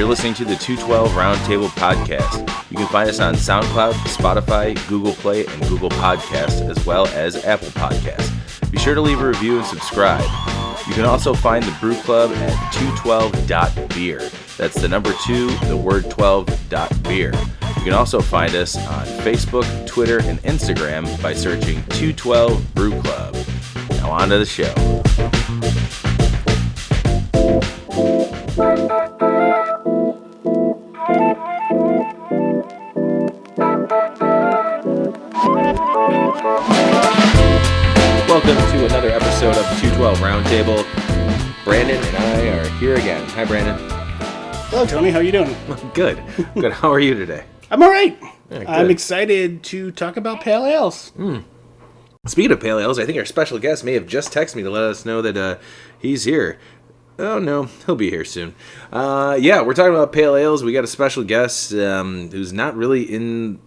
You're listening to the 212 Roundtable Podcast. You can find us on SoundCloud, Spotify, Google Play, and Google Podcasts, as well as Apple Podcasts. Be sure to leave a review and subscribe. You can also find the Brew Club at 212.beer. That's the number 2, the word 12.beer. You can also find us on Facebook, Twitter, and Instagram by searching 212 Brew Club. Now on to the show. Welcome to another episode of 212 Roundtable. Brandon and I are here again. Hi, Brandon. Hello, Tony. How are you doing? Good. Good. How are you today? I'm all right. Yeah, I'm excited to talk about pale ales. Speaking of pale ales, I think our special guest may have just texted me to let us know that he's here. Oh, no. He'll be here soon. We're talking about pale ales. We got a special guest who's not really in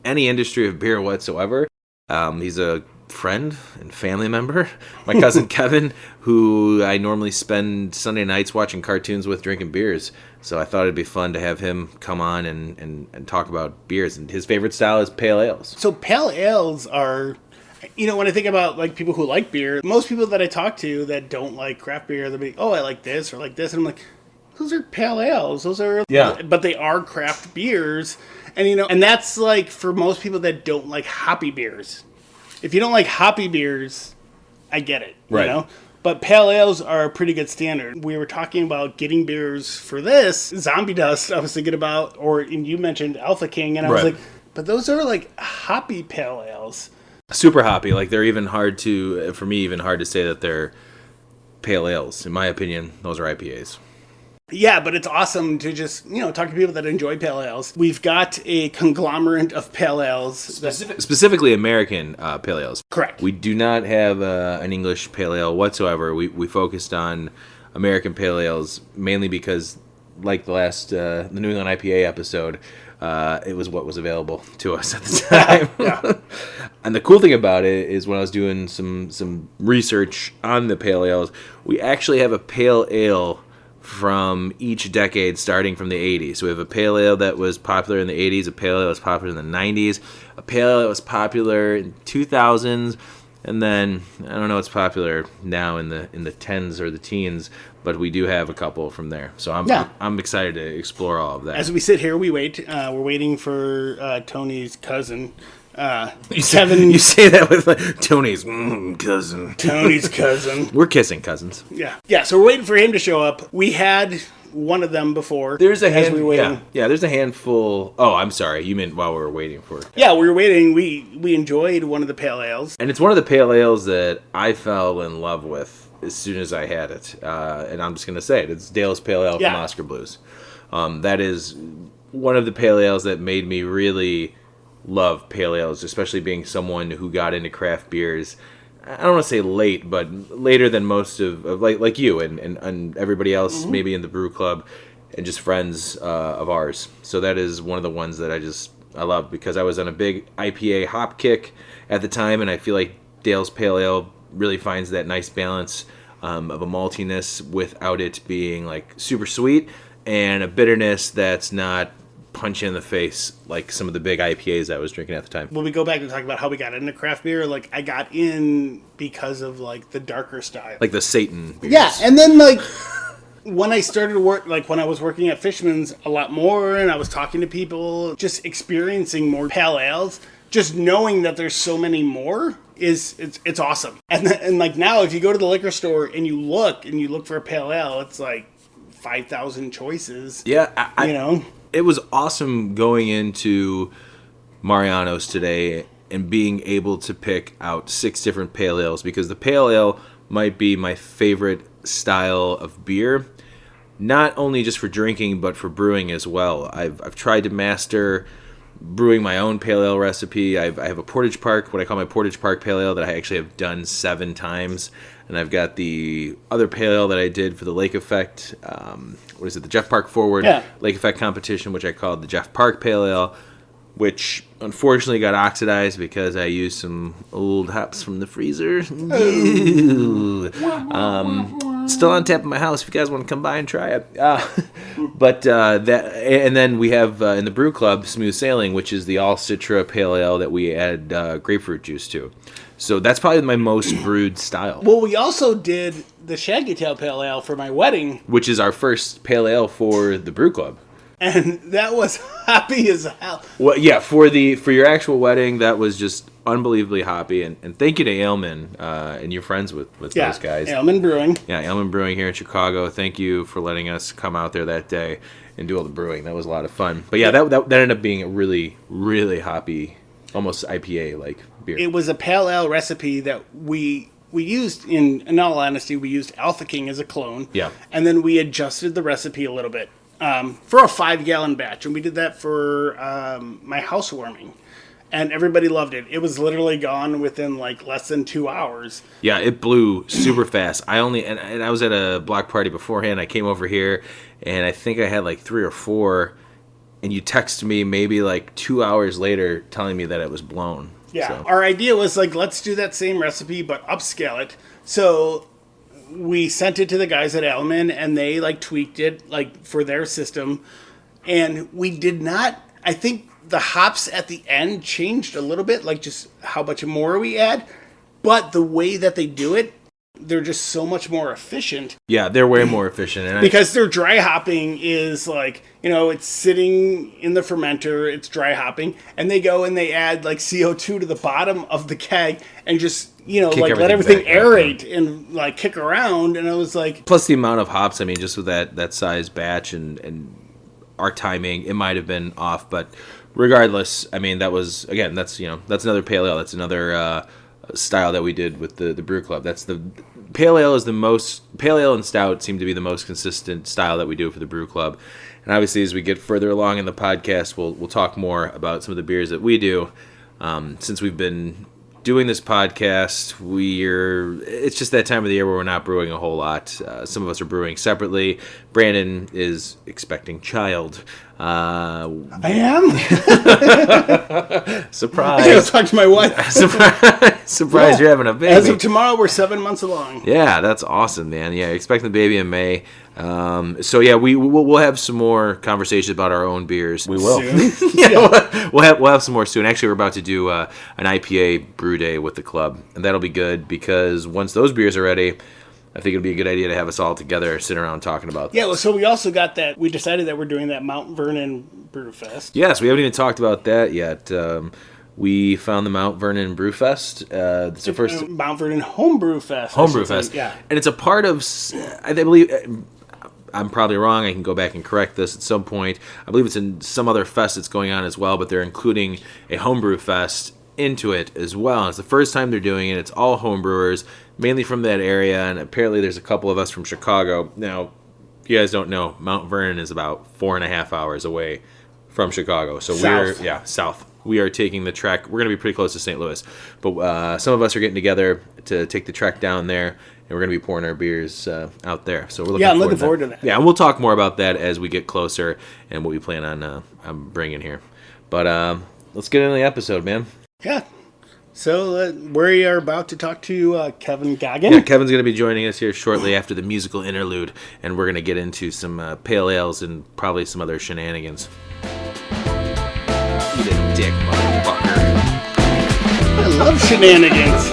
any industry of beer whatsoever. He's a friend and family member, my cousin Kevin, who I normally spend Sunday nights watching cartoons with, drinking beers. So I thought it'd be fun to have him come on and talk about beers. And his favorite style is pale ales. So pale ales are, when I think about like people who like beer, most people that I talk to that don't like craft beer, they'll be, oh, I like this or like this. And I'm like, those are pale ales. Those are, but they are craft beers. And, and that's like for most people that don't like hoppy beers. If you don't like hoppy beers, I get it, right. But pale ales are a pretty good standard. We were talking about getting beers for this. Zombie Dust, I was thinking about, and you mentioned Alpha King, and I was like, but those are like hoppy pale ales. Super hoppy. Like they're even hard to say that they're pale ales. In my opinion, those are IPAs. Yeah, but it's awesome to just, talk to people that enjoy pale ales. We've got a conglomerate of pale ales. Specifically American pale ales. Correct. We do not have an English pale ale whatsoever. We focused on American pale ales mainly because, like the New England IPA episode, it was what was available to us at the time. Yeah. And the cool thing about it is when I was doing some research on the pale ales, we actually have a pale ale from each decade starting from the 80s. So we have a pale ale that was popular in the 80s, a pale ale that was popular in the 90s, a pale ale that was popular in 2000s, and then I don't know what's popular now in the 10s or the teens, but we do have a couple from there. So I'm excited to explore all of that. As we sit here, we wait. We're waiting for Tony's cousin. Kevin. You say that with like, Tony's cousin. Tony's cousin. We're kissing cousins. Yeah. So we're waiting for him to show up. We had one of them before. There's a handful. Yeah. There's a handful. Oh, I'm sorry. You meant while we were waiting for. Yeah, we were waiting. We enjoyed one of the pale ales, and it's one of the pale ales that I fell in love with as soon as I had it. And I'm just gonna say it. It's Dale's Pale Ale from Oscar Blues. That is one of the pale ales that made me really love pale ales, especially being someone who got into craft beers. I don't want to say late, but later than most of like you and everybody else, maybe in the brew club and just friends of ours. So that is one of the ones that I love because I was on a big IPA hop kick at the time, and I feel like Dale's Pale Ale really finds that nice balance of a maltiness without it being like super sweet and a bitterness that's not punch in the face like some of the big IPAs I was drinking at the time. When we go back and talk about how we got into craft beer, like I got in because of like the darker style, like the Satan beers. Yeah, and then like when I started work, like when I was working at Fishman's a lot more, and I was talking to people, just experiencing more pale ales, just knowing that there's so many more it's awesome. And like now, if you go to the liquor store and you look for a pale ale, it's like 5,000 choices. Yeah, It was awesome going into Mariano's today and being able to pick out 6 different pale ales because the pale ale might be my favorite style of beer, not only just for drinking but for brewing as well. I've tried to master brewing my own pale ale recipe. I have a Portage Park, what I call my Portage Park pale ale that I actually have done 7 times. And I've got the other pale ale that I did for the Lake Effect, the Jeff Park Forward Lake Effect competition, which I called the Jeff Park Pale Ale. which unfortunately got oxidized because I used some old hops from the freezer. Still on tap in my house if you guys want to come by and try it. And then we have in the brew club Smooth Sailing, which is the all Citra pale ale that we add grapefruit juice to. So that's probably my most brewed style. Well, we also did the Shaggy Tail Pale Ale for my wedding, which is our first pale ale for the brew club. And that was hoppy as hell. Well, yeah, for your actual wedding, that was just unbelievably hoppy. And thank you to Ailman and you're friends with those guys. Ailman Brewing. Yeah, Ailman Brewing here in Chicago. Thank you for letting us come out there that day and do all the brewing. That was a lot of fun. But yeah, that ended up being a really, really hoppy, almost IPA-like beer. It was a pale ale recipe that we used, in all honesty, we used Alpha King as a clone. Yeah. And then we adjusted the recipe a little bit. For a 5-gallon batch, and we did that for my housewarming, and everybody loved it. It was literally gone within like less than 2 hours. Yeah, it blew super fast. I was at a block party beforehand. I came over here, and I think I had like 3 or 4, and you texted me maybe like 2 hours later telling me that it was blown. Yeah, so. Our idea was like, let's do that same recipe, but upscale it. So we sent it to the guys at Elman, and they like tweaked it like for their system. And we did not. I think the hops at the end changed a little bit, like just how much more we add. But the way that they do it, they're just so much more efficient. Yeah, they're way more efficient. Because their dry hopping is like, it's sitting in the fermenter, it's dry hopping, and they go and they add like CO2 to the bottom of the keg and just, let everything aerate and like kick around. And I was like... Plus the amount of hops, just with that size batch and our timing, it might have been off. But regardless, that was, again, that's another pale ale. That's another... style that we did with the brew club. That's the pale ale and stout seem to be the most consistent style that we do for the brew club. And obviously, as we get further along in the podcast, we'll talk more about some of the beers that we do. Since we've been doing this podcast, it's just that time of the year where we're not brewing a whole lot. Some of us are brewing separately. Brandon is expecting child. I am? Surprise. I gotta talk to my wife. Surprise, you're having a baby. As of tomorrow, we're 7 months along. Yeah, that's awesome, man. Yeah, expecting the baby in May. So yeah, we'll have some more conversations about our own beers. We will. We'll have some more soon. Actually, we're about to do an IPA brew day with the club, and that'll be good because once those beers are ready, I think it'd be a good idea to have us all together, sit around talking about them. Yeah, well, so we also got that. We decided that we're doing that Mount Vernon Brew Fest. Yes, we haven't even talked about that yet. We found the Mount Vernon Brew Fest. It's the first Mount Vernon Homebrew Fest. Homebrew Fest, yeah. And it's a part of, I believe, I'm probably wrong. I can go back and correct this at some point. I believe it's in some other fest that's going on as well, but they're including a homebrew fest into it as well. It's the first time they're doing it. It's all homebrewers, mainly from that area, and apparently there's a couple of us from Chicago. Now, if you guys don't know, Mount Vernon is about 4.5 hours away from Chicago. So south. We are taking the trek. We're going to be pretty close to St. Louis, but some of us are getting together to take the trek down there, and we're going to be pouring our beers out there. So we're looking forward to that. Yeah, and we'll talk more about that as we get closer and what we plan on bringing here. But let's get into the episode, man. Yeah. So we are about to talk to Kevin Goggin. Yeah, Kevin's going to be joining us here shortly after the musical interlude, and we're going to get into some pale ales and probably some other shenanigans. Eat a dick, motherfucker. I love shenanigans.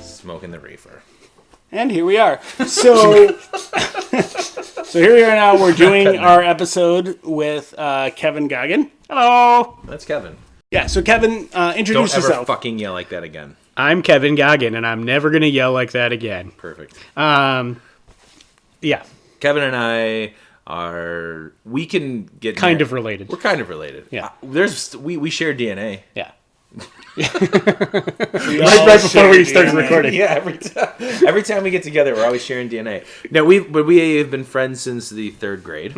Smoking the reefer. And here we are. So here we are now. We're doing our episode with Kevin Goggin. Hello. That's Kevin. Yeah, so Kevin, introduce yourself. Don't ever fucking yell like that again. I'm Kevin Goggin, and I'm never going to yell like that again. Perfect. Yeah. Kevin and I we can get... Kind of related. We're kind of related. Yeah. We share DNA. Yeah. right before we started recording. Yeah, every time we get together, we're always sharing DNA. Now, we have been friends since the 3rd grade,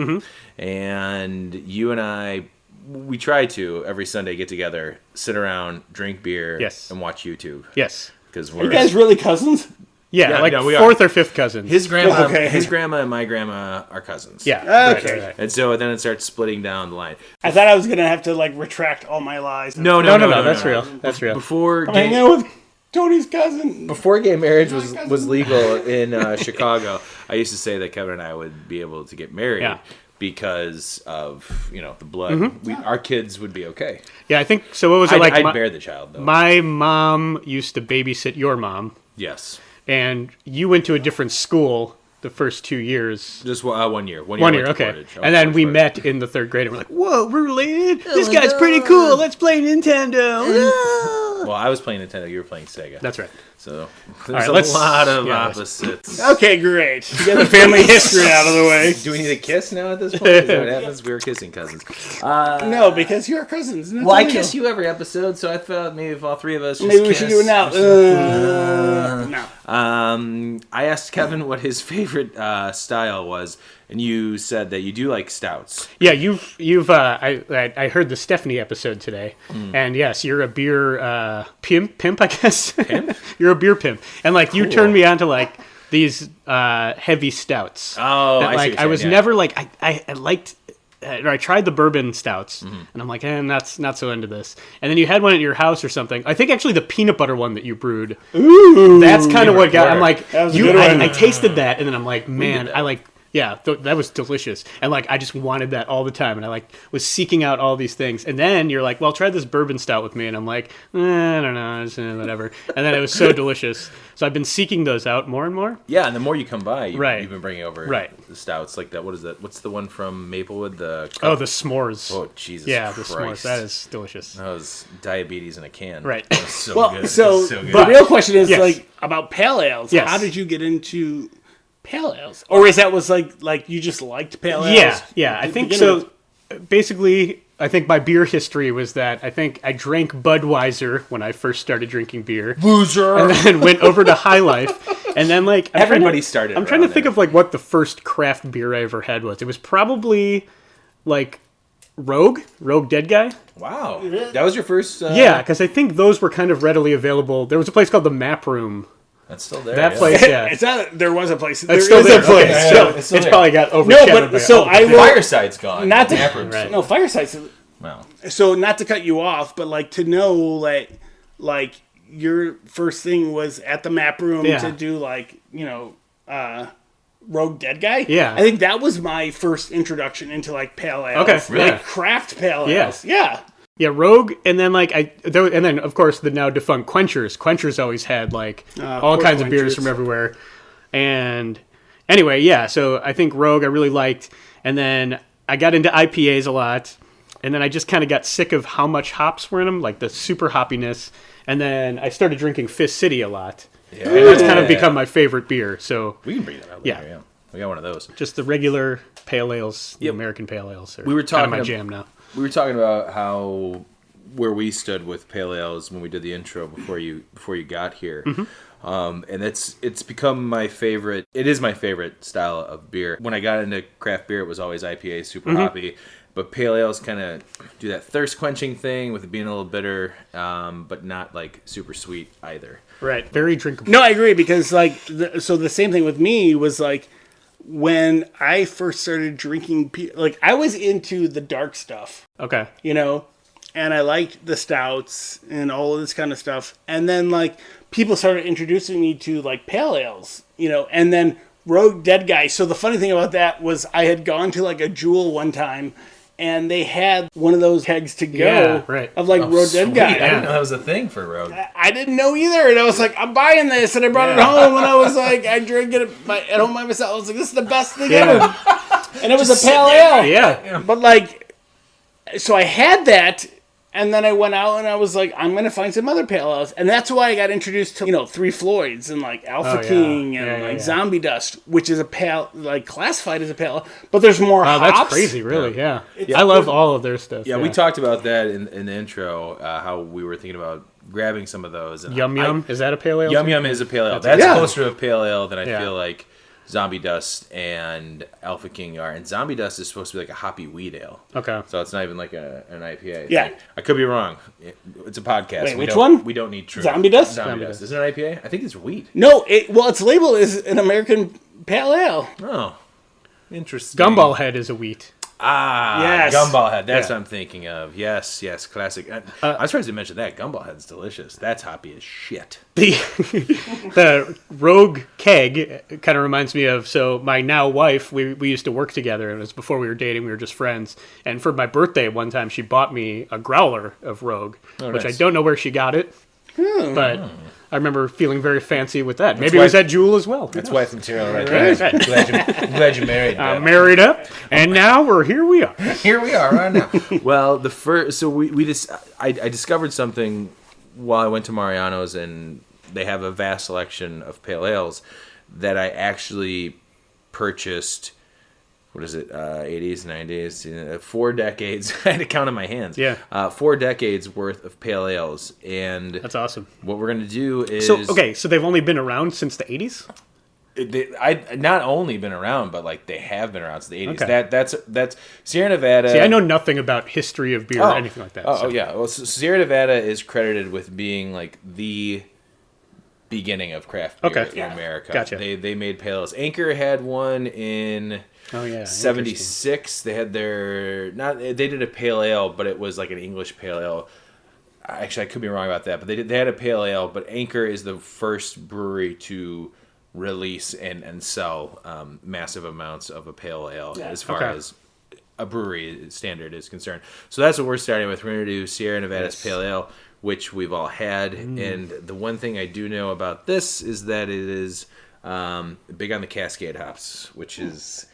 and you and I we try to every Sunday get together, sit around, drink beer, Yes. and watch YouTube. Yes. Because Are you guys really cousins? Yeah, like no, we fourth or fifth cousins. his grandma, Okay. his grandma, and my grandma are cousins. Yeah. Okay. Right. And so then it starts splitting down the line. I thought I was gonna have to like retract all my lies. No. That's real. That's real. Before I'm hanging out with Tony's cousin. before gay marriage was legal in Chicago, I used to say that Kevin and I would be able to get married. Yeah. Because of the blood, our kids would be okay. Yeah, I think so. What was it like? I'd bear the child though. My mom used to babysit your mom, Yes, and you went to a different school the first 2 years. just 1 year. 1 year. 1 year, I went to okay. Portage. And then we Portage. met in the third grade, and we're like, "Whoa, we're related! This guy's pretty cool. Let's play Nintendo." Well, I was playing Nintendo. You were playing Sega. That's right. So there's right, a let's- lot of yeah, opposites. Okay, great. You got the family history out of the way. Do we need a kiss now at this point? Is that what happens? We were kissing cousins. No, because you're cousins. Well, I kiss you every episode, so I thought maybe if all three of us just Maybe we should do it now. No. I asked Kevin what his favorite style was, and you said that you do like stouts. Yeah, I heard the Stephanie episode today, and yes, you're a beer pimp, I guess. Pimp? You're a beer pimp, and like you turned me on to like these heavy stouts. Oh, that, I see like what I you're was saying, never like I liked. Or I tried the bourbon stouts, and I'm like, that's not so into this. And then you had one at your house or something. I think actually the peanut butter one that you brewed. Ooh, that's kind of what got. I'm like, That was a good one. I tasted that, and then I'm like, man, I like. Yeah, that was delicious, and like I just wanted that all the time, and I like was seeking out all these things, and then you're like, "Well, try this bourbon stout with me," and I'm like, I don't know, just, whatever. And then it was so delicious, so I've been seeking those out more and more. Yeah, and the more you come by, Right. you've been bringing over Right. the stouts like that. What is that? What's the one from Maplewood? The Oh, the s'mores. Oh, Jesus yeah, the Christ. s'mores. That is delicious. That was diabetes in a can. Right. That was so Well, good. so, So good. the real question is Yes. like about pale ales. Yes. How did you get into pale ales? Or is that was like you just liked pale ales? Yeah. I to think begin so. with? Basically, I think my beer history was that I think I drank Budweiser when I first started drinking beer. Loser. And then went over to High Life, and then like Everybody started I'm trying to around think there. of like what the first craft beer I ever had was. It was probably like Rogue Dead Guy. Wow. That was your first. Yeah, because I think those were kind of readily available. There was a place called the Map Room. That's still there. That yeah. place, yeah, It's not. There was a place. it's There still is there. a place. Okay, yeah, so it's still it's there. probably got No, overshadowed. but by so all the I big- will. Fireside's gone. Not to- Nap room's Right. still- No, Fireside's. Wow. So not to cut you off, but like to know that like your first thing was at the Map Room Yeah. to do like Rogue Dead Guy. Yeah. I think that was my first introduction into like pale ales. Okay, really? Like craft pale Yeah. ales. Yeah. Yeah, Rogue, and then like and then of course the now defunct Quenchers. Quenchers always had like all course kinds of beers Quenchers. from everywhere. And anyway, yeah. So I think Rogue I really liked, and then I got into IPAs a lot, and then I just kind of got sick of how much hops were in them, like the super hoppiness. And then I started drinking Fist City a lot, Yeah. and that's kind of become my favorite beer. So We can bring that out Yeah. later. Yeah. We got one of those. just the regular pale ales, the Yep. American pale ales. Are We were kind of talking my ab- jam now. We were talking about where we stood with pale ales when we did the intro before you got here. And it's become my favorite. It is my favorite style of beer. When I got into craft beer, it was always IPA, super hoppy. But pale ales kind of do that thirst quenching thing with it being a little bitter, but not like super sweet either. Right, very drinkable. No, I agree because like so the same thing with me was like when I first started drinking like I was into the dark stuff, Okay. you know, and I liked the stouts and all of this kind of stuff. And then like people started introducing me to like pale ales, you know, and then Rogue Dead Guy. So the funny thing about that was I had gone to like a Jewel one time and they had one of those kegs to go Yeah, right. of like Rogue Dead Sweet. Guy. I didn't know that was a thing for Rogue. I didn't know either, and I was like, I'm buying this, and I brought it home, and I was like, I drank it at home by myself. I was like, this is the best thing ever. And it was a pale ale. Yeah. But like, so I had that, and then I went out and I was like, I'm gonna find some other pale ales, and that's why I got introduced to Three Floyds and like Alpha Oh, yeah. King and Yeah, like yeah. Zombie Dust, which is a pale like classified as a pale, ale, but there's more Oh, hops. that's crazy, really. Yeah. I love all of their stuff. Yeah, we talked about that in the intro, how we were thinking about grabbing some of those. And Yum Yum. Is that a pale ale? Yum too? Yum is a pale ale. That's Yeah. closer to a pale ale than I Yeah. feel like Zombie Dust and Alpha King are. And Zombie Dust is supposed to be like a hoppy wheat ale. Okay. So it's not even like an IPA. Yeah. I could be wrong. It's a podcast. Wait, which one? We don't need truth. Zombie Dust? Zombie Dust. Is it an IPA? I think it's wheat. No, it's labeled as an American pale ale. Oh. Interesting. Gumball Head is a wheat. Ah, Yes. Gumball Head. That's Yeah. what I'm thinking of. Yes, classic. I'm surprised you mentioned that. Gumball Head's delicious. That's hoppy as shit. The Rogue keg kind of reminds me of, so my now wife, we used to work together, and it was before we were dating, we were just friends. And for my birthday one time, she bought me a growler of Rogue, which nice. I don't know where she got it, but I remember feeling very fancy with that. Maybe it why- was at Jewel as well. That's wife material right there. Right. Glad you married. Married up, and now here we are. Here we are right now. Well, the first, so we just, I discovered something while I went to Mariano's, and they have a vast selection of pale ales that I actually purchased. What is it? 80s, 90s, 4 decades. I had to count on my hands. Yeah. 4 decades worth of pale ales, and That's awesome. what we're gonna do is So they've only been around since the 80s? I not only been around, but like they have been around since the 80s. Okay. That's Sierra Nevada. See, I know nothing about history of beer or anything like that. Oh, so. yeah. Well, Sierra Nevada is credited with being like the beginning of craft beer Okay. in Yeah. America. Gotcha. They made pale ales. Anchor had one in Oh, yeah. 76. They had they did a pale ale, but it was like an English pale ale. Actually, I could be wrong about that, but they had a pale ale. But Anchor is the first brewery to release and sell massive amounts of a pale ale as far Okay. as a brewery standard is concerned. So that's what we're starting with. We're going to do Sierra Nevada's pale ale, which we've all had. And the one thing I do know about this is that it is big on the Cascade hops, which is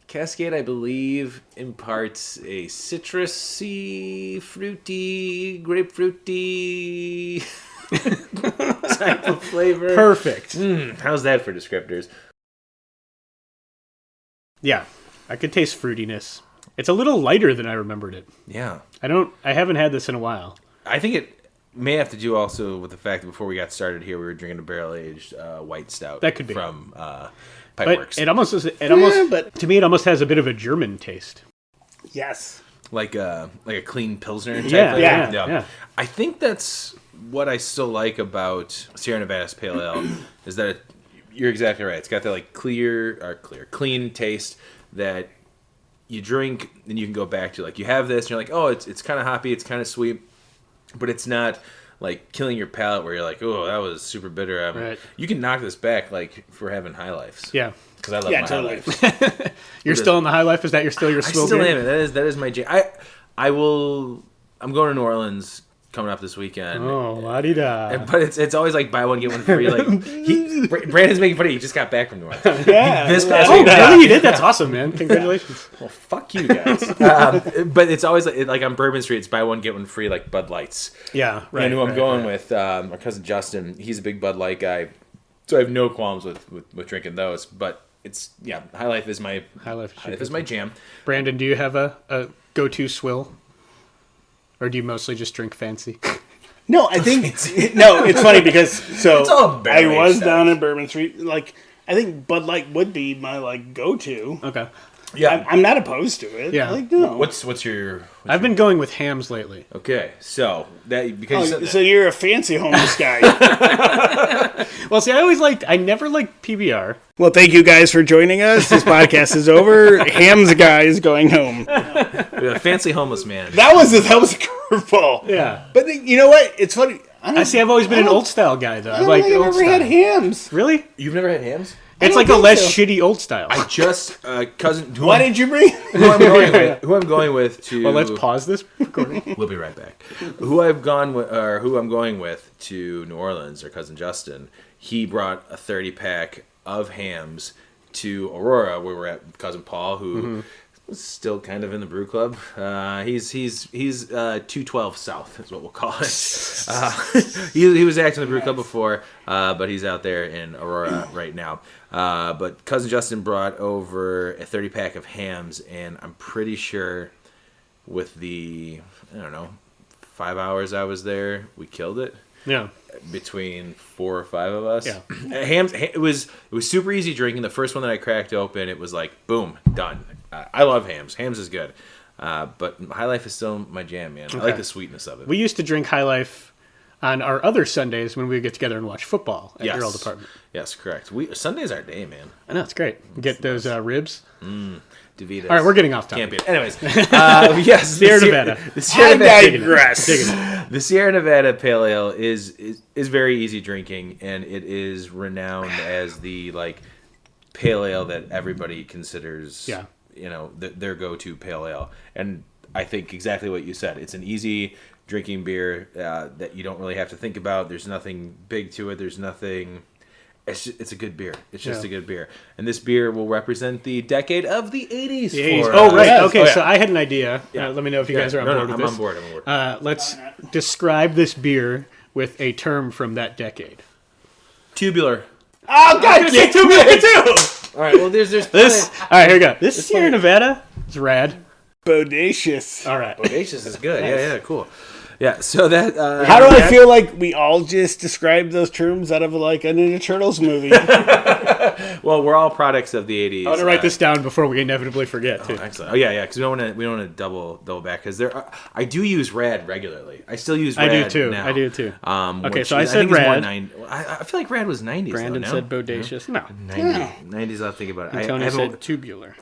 Cascade, I believe, imparts a citrusy, fruity, grapefruity type of flavor. Perfect. How's that for descriptors? Yeah. I could taste fruitiness. It's a little lighter than I remembered it. Yeah. I haven't had this in a while. I think it may have to do also with the fact that before we got started here, we were drinking a barrel-aged white stout. That could be. From But Pipeworks. But to me, it almost has a bit of a German taste. yes. Like a clean Pilsner type Yeah, flavor. yeah. I think that's what I still like about Sierra Nevada's Pale Ale is that you're exactly right. It's got that like clean taste that you drink and you can go back to. Like you have this and you're like, oh, it's kind of hoppy, it's kind of sweet, but it's not like killing your palate where you're like, oh, that was super bitter. Right. You can knock this back like for having High Lifes. Yeah. Because I love Yeah, my totally. High Life. You're still in the High Life? Is that still your I swill still beer? am. That is my jam. I'm going to New Orleans coming up this weekend. Oh, la-di-da. But it's always like buy one get one free. Like Brandon's making fun of you. He just got back from New Orleans. Yeah. This past Oh, week. really? You did? That's awesome, man. Congratulations. Well, fuck you guys. But it's always like on Bourbon Street, it's buy one get one free, like Bud Lights. Yeah, right. And who I'm right, going right. with, my cousin Justin. He's a big Bud Light guy, so I have no qualms with drinking those. But it's High Life is my High Life is my jam. Brandon, do you have a go-to swill? Or do you mostly just drink fancy? No, I think no. It's funny because It's all I barrel-aged was stuff. down in Bourbon Street. Like I think Bud Light would be my like go-to. Okay. Yeah. I'm not opposed to it. Yeah. Like no. What's your? I've been going with hams lately. Okay, so that because you said that. So you're a fancy homeless guy. Well, see, I never liked PBR. Well, thank you guys for joining us. This podcast is over. Ham's guy is going home. You're a fancy homeless man. That was a curveball. Yeah. But you know what? It's funny. I see. I've always been an old style guy, though. I I don't like think I've old ever had style. hams. Really? You've never had hams? It's don't like a think less so. shitty old style. I just cousin. Why did you bring? Who I'm going with? Who I'm going with to? Well, let's pause this recording. We'll be right back. Who I'm going with to New Orleans, our cousin Justin. He brought a 30-pack of hams to Aurora, where we're at with cousin Paul, who was still kind of in the brew club. He's 212 South is what we'll call it. He was acting in the brew club before, but he's out there in Aurora right now. But cousin Justin brought over a 30-pack of hams, and I'm pretty sure with the 5 hours I was there, we killed it. Yeah. between 4 or 5 of us. Yeah. Hams. It was super easy drinking. The first one that I cracked open, it was like boom, done. I love Hams. Hams is good, but High Life is still my jam, man. I like the sweetness of it. We used to drink High Life on our other Sundays when we would get together and watch football at your old apartment. Yes, correct. Sunday's our day, man. I know, it's great. Get those ribs. DeVitas. All right, we're getting off topic. Can't be. Anyways, yes, Sierra Nevada. The Sierra I Nevada. digress. The Sierra Nevada Pale Ale is very easy drinking, and it is renowned as the pale ale that everybody considers. Yeah. Their go-to pale ale, and I think exactly what you said. It's an easy drinking beer that you don't really have to think about. There's nothing big to it. There's nothing. It's a good beer. It's just a good beer. And this beer will represent the decade of the 80s. The 80s. For Oh, right. us. Okay, so I had an idea. Yeah. Let me know if you guys are on board with I'm this. on board. I'm on board. Let's describe this beer with a term from that decade. Tubular. Oh, God, Say tubular too! All right, well, there's This. All right, here we go. This Sierra Nevada is rad. bodacious. All right. Bodacious is good. Yeah, cool. Yeah, so that... How do I feel like we all just described those terms out of a Ninja Turtles movie? Well, we're all products of the 80s. I want to write this down before we inevitably forget, too. Excellent. Oh, yeah, because we don't want to double back, because I do use Rad regularly. I still use Rad I do, too. now. I do, too. Okay, so I said Rad. I feel like Rad was 90s, Brandon though, said bodacious. No. 90s, I'll think about it. Tony said tubular.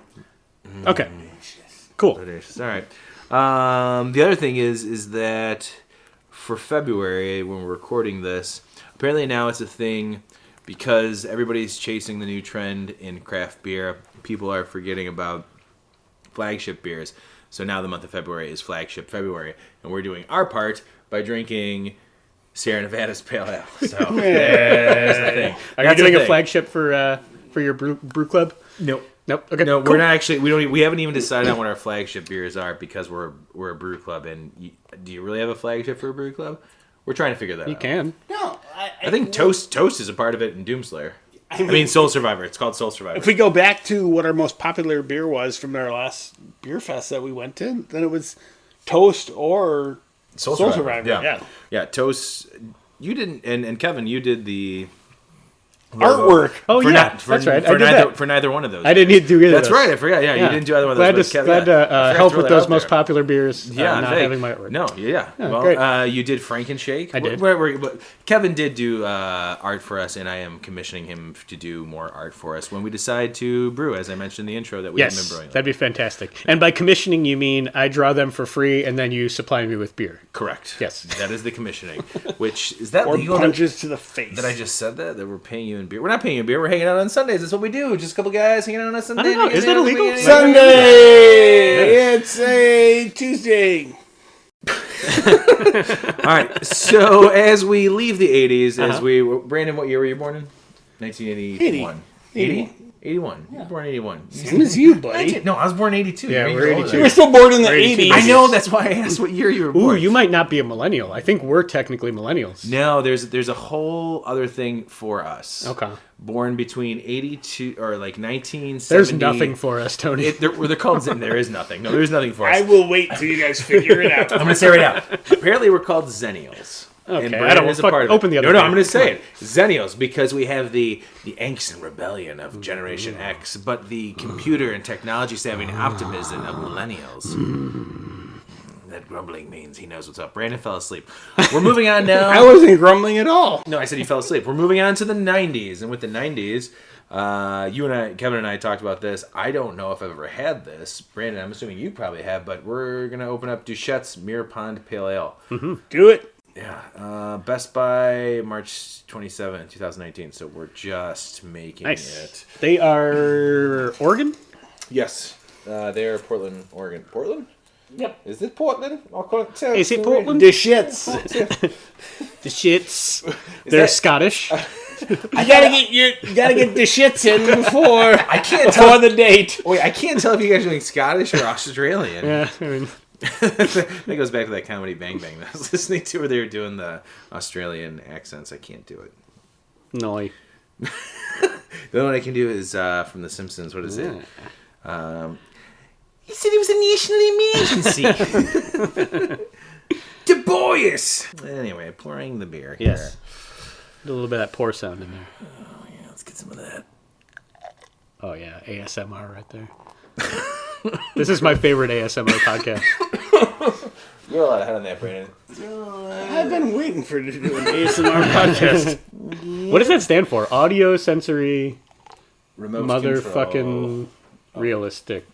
Okay. Cool. Bodacious. All right. The other thing is that for February, when we're recording this, apparently now it's a thing because everybody's chasing the new trend in craft beer. People are forgetting about flagship beers. So now the month of February is flagship February, and we're doing our part by drinking Sierra Nevada's Pale Ale. So there's the thing. Are you doing a flagship for your brew club? Nope. Nope. Okay. No, cool. we're not actually. We haven't even decided on what our flagship beers are because we're a brew club. And do you really have a flagship for a brew club? We're trying to figure that out. You can. No, I think Toast is a part of it in Doomslayer. I mean Soul Survivor. It's called Soul Survivor. if we go back to what our most popular beer was from our last beer fest that we went to, then it was Toast or Soul Survivor. Yeah. Toast. You didn't, and Kevin, you did the Artwork. Oh, yeah. That's right. I did that. For neither one of those. I didn't need to do either of That's those. right. I forgot. Yeah, you didn't do either one of those. Glad to help with those most popular beers. Yeah, not having my artwork. No, yeah. Well, great. You did Frankenshake. I did. Kevin did do art for us, and I am commissioning him to do more art for us when we decide to brew, as I mentioned in the intro that we have been brewing. That'd be fantastic. And by commissioning, you mean I draw them for free, and then you supply me with beer. Correct. Yes. That is the commissioning. Which, is that Or legal? punches to the face. That I just said that we're paying you in beer. We're not paying you in beer. We're hanging out on Sundays. That's what we do. Just a couple guys hanging out on a Sunday. I don't know. Is that illegal? Sunday! It's a Tuesday. All right. So as we leave the 80s, Brandon, what year were you born in? 1981. 80? 81. You were born in 81. Same as you, buddy. No, I was born in 82. Yeah, we're 82. You were still born in the We're 82. 80s. I know. That's why I asked what year you were born. Ooh, you might not be a millennial. I think we're technically millennials. No, there's a whole other thing for us. Okay. Born between 82 or 1970. There's nothing for us, Tony. They're called. There is nothing. No, there's nothing for us. I will wait till you guys figure it out. I'm gonna say right now. Apparently, we're called Zennials. Okay, And I Brandon don't is a fuck- part of it. open the other No, thing. I'm going to say it. Zennials, because we have the angst and rebellion of Generation X, but the computer and technology savvy and optimism of millennials. That grumbling means he knows what's up. Brandon fell asleep. We're moving on now. I wasn't grumbling at all. No, I said he fell asleep. We're moving on to the 90s. And with the 90s, Kevin and I talked about this. I don't know if I've ever had this. Brandon, I'm assuming you probably have, but we're going to open up Duchette's Mirror Pond Pale Ale. Do it. Yeah. Best by March 27, 2019. So we're just making it. They are Oregon? Yes. They are Portland, Oregon. Portland? Yep. Is it Portland? I'll call it Is it Portland? The shits. The shits. They're that- Scottish. You gotta get the shits in before I can't before tell. the date. Wait, I can't tell if you guys are doing Scottish or Australian. Yeah, I mean, That goes back to that comedy Bang Bang that I was listening to where they were doing the Australian accents. I can't do it. no. The only one I can do is from The Simpsons. What is it? He said it was a national emergency. Du Bois! Anyway, pouring the beer here. Yes. A little bit of that pour sound in there. Oh, yeah, let's get some of that. Oh, yeah. ASMR right there. This is my favorite ASMR podcast. You're a lot ahead on that, Brandon. I've been waiting for you to do an ASMR podcast. What does that stand for? Audio sensory Remote motherfucking realistic.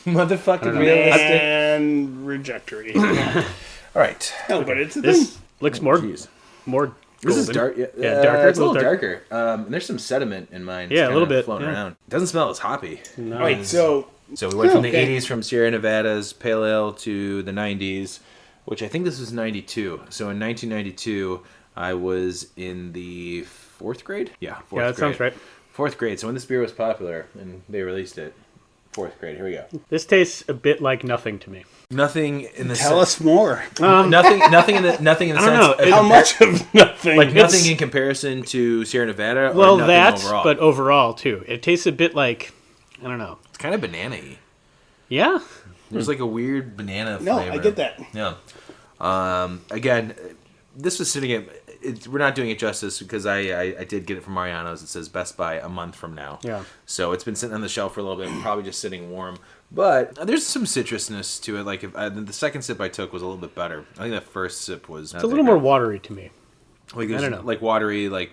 Motherfucking realistic. And rejectory. All right. No, but it's a This thing. looks more Jeez. golden. This is dark. Yeah, darker. It's a little darker. And there's some sediment in mine. Yeah, a little bit, floating yeah. around. It doesn't smell as hoppy. No. Wait, so So we went from the Okay. 80s from Sierra Nevada's Pale Ale to the 90s, which I think this was 92. So in 1992, I was in the 4th grade? Yeah, 4th grade. Yeah, that sounds right. 4th grade. So when this beer was popular and they released it, 4th grade. Here we go. This tastes a bit like nothing to me. Nothing in the tell us more. nothing in the I don't sense know. of How much of nothing? like nothing in comparison to Sierra Nevada. Or Well, nothing that, overall. but overall too. It tastes a bit like, I don't know. It's kind of banana-y. Yeah? There's like a weird banana No, flavor. I get that. Yeah. Again, this was sitting at. We're not doing it justice because I did get it from Mariano's. It says Best Buy a month from now. Yeah. So it's been sitting on the shelf for a little bit, probably just sitting warm. But there's some citrusness to it. Like the second sip I took was a little bit better. I think that first sip was. It's a little more watery to me. Like I don't know. Like watery, like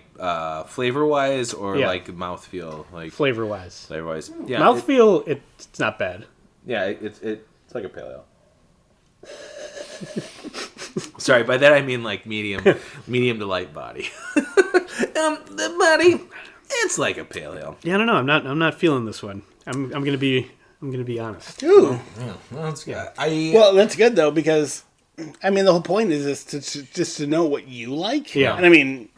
flavor wise, or Yeah. like mouthfeel, like Flavor-wise. flavor wise. Yeah. Mouthfeel, it's not bad. It's like a pale ale. Sorry, by that I mean like medium to light body. The body, it's like a pale ale. Yeah, I don't know. I'm not feeling this one. I'm gonna be honest. Ooh. Yeah, well, that's good. Well, that's good though because I mean the whole point is just to know what you like. Yeah. And I mean,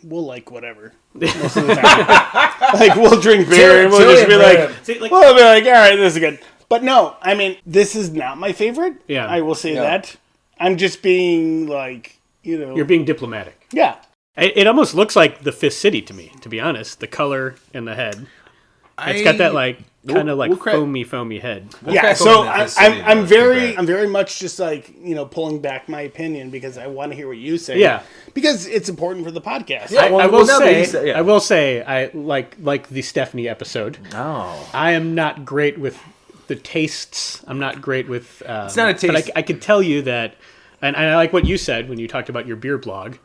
we'll like whatever. Most of the time. Like we'll drink beer and we'll just be like, we'll be like, all right, this is good. But no, I mean, this is not my favorite. Yeah. I will say Yeah. that. I'm just being like, You're being diplomatic. yeah. It almost looks like the Fifth City to me, to be honest. The color and the head. It's got that like kind of like we'll crack- foamy head. Yeah, crack so open that I'm Fist I'm City, very though. I'm very much just like pulling back my opinion because I want to hear what you say. Yeah. because it's important for the podcast. Yeah. I well, will now that say, you said- yeah. I will say, I like the Stephanie episode. Oh. I am not great with the tastes. I'm not great with. It's not a taste. But I can tell you that, and I like what you said when you talked about your beer blog.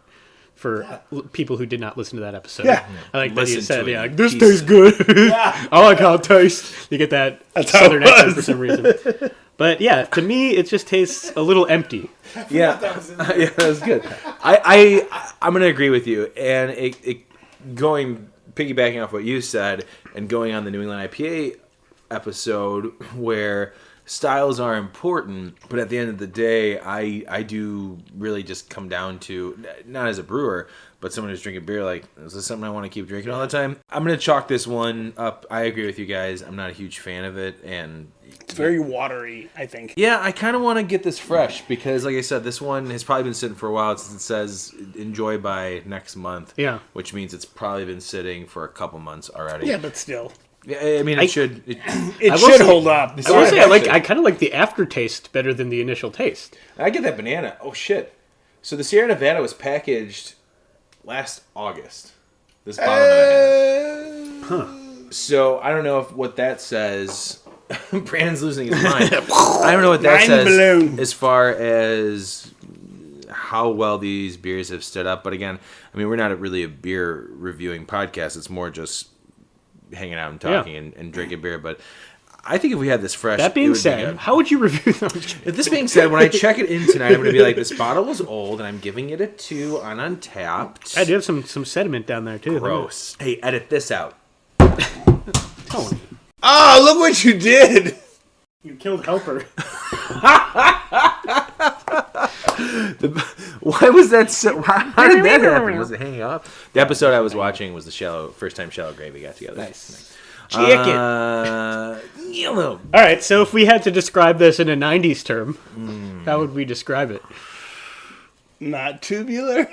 For people who did not listen to that episode, Yeah. I like that you Listen said, to it, "Yeah, you this piece tastes of- good. I like how it tastes." You get that southern how it accent was. for some reason. But yeah, to me, it just tastes a little empty. Yeah, yeah, that's good. I'm gonna agree with you, and piggybacking off what you said, and going on the New England IPA episode where styles are important, but at the end of the day, I do really just come down to, not as a brewer, but someone who's drinking beer, like, is this something I want to keep drinking all the time? I'm gonna chalk this one up. I agree with you guys. I'm not a huge fan of it, and It's very watery, I think. yeah, I kind of want to get this fresh because, like I said, this one has probably been sitting for a while since it says enjoy by next month. Yeah. Which means it's probably been sitting for a couple months already. Yeah, but still, Yeah, I mean, it should. it will should say- hold up. I will say, I kind of like the aftertaste better than the initial taste. I get that banana. Oh, shit. So the Sierra Nevada was packaged last August. This bottle that I have. So I don't know what that says. Brandon's losing his mind. I don't know what that Mind says blown. as far as how well these beers have stood up. But again, I mean, we're not really a beer reviewing podcast. It's more just hanging out and talking and drinking beer. But I think if we had this fresh, That it being would be said, good. how would you review them? If this being said, when I check it in tonight, I'm going to be like, this bottle was old, and I'm giving it a 2 on Untapped. I do have some sediment down there too. Gross. Hey, edit this out. Tony, Oh, look what you did! you killed Helper. Why was that so? How did that happen? Was it hanging off? The episode I was watching was the first time Shallow Gravy got together. Nice. Chicken. Yellow. All right, so if we had to describe this in a '90s term, how would we describe it? Not tubular.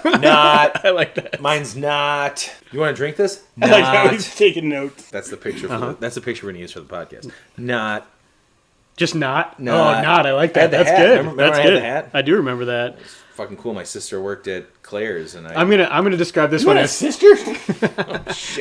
Not. I like that. Mine's not. You want to drink this? I like how Not. he's taking notes. That's the picture. That's the picture we're gonna use for the podcast. Not Just not? No, Oh, not. I like I had that. the That's hat. good. Remember That's I had good. the hat? I do remember that. Fucking cool. My sister worked at Claire's, and I'm gonna describe this one as sister?